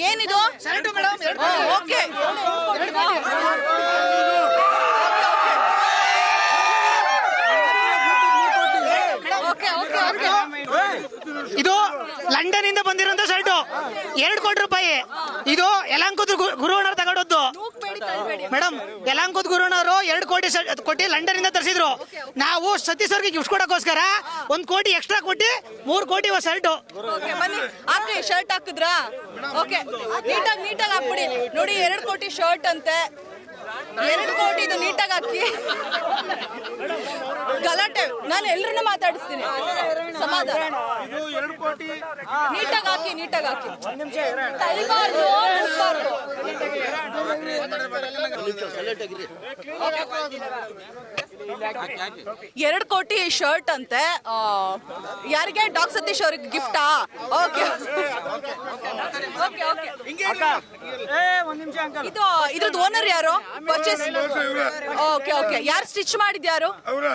ಏನಿದು ಓಕೆ ಇದು ಲಂಡನ್ ಇಂದ ಬಂದಿರೋಂತ ಶರ್ಟು 2 ಕೋಟಿ ರೂಪಾಯಿ. ಇದು ಯಲಹಂಕದ ಗುರುವಣ್ಣವ್ರು ತಗೊಂಡದ್ದು ಮೇಡಮ್. ಯಲಹಂಕದ ಗುರುವಣ್ಣವರು 2 ಕೋಟಿ ಕೊಟ್ಟು ಲಂಡನ್ ಇಂದ ತರಿಸಿದ್ರು. ನಾವು ಸತೀಶ್ ಅವ್ರಿಗೆ ಗಿಫ್ಟ್ ಕೊಡೋಕೋಸ್ಕರ 1 ಕೋಟಿ ಎಕ್ಸ್ಟ್ರಾ ಕೊಟ್ಟು 3 ಕೋಟಿ ಶರ್ಟು. ಬನ್ನಿ ಹಾಕಿ ಶರ್ಟ್ ಹಾಕಿದ್ರಾ? ಓಕೆ, ನೀಟಾಗಿ ಹಾಕ್ಬಿಡಿ. ನೋಡಿ 2 ಕೋಟಿ ಶರ್ಟ್ ಅಂತೆ, 2 ಕೋಟಿ ಇದು ನೀಟಾಗಿ ಹಾಕಿ. ಗಲಾಟೆ ನಾನು ಎಲ್ರನ್ನೂ ಮಾತಾಡಿಸ್ತೀನಿ, ಸಮಾಧಾನ. ನೀಟಾಗಿ ಹಾಕಿ ತೈಬಾರ್ದು 2 ಕೋಟಿ ಶರ್ಟ್ ಅಂತೆ. ಯಾರಿಗೆ? ಡಾಕ್ ಸತೀಶ್ ಅವ್ರಿಗೆ ಗಿಫ್ಟಾ? ಓಕೆ, ಇದು ಇದ್ರದ್ದು ಓನರ್ ಯಾರು? ಪರ್ಚೇಸ್. ಓಕೆ, ಯಾರು ಸ್ಟಿಚ್ ಮಾಡಿದ್ಯಾರು?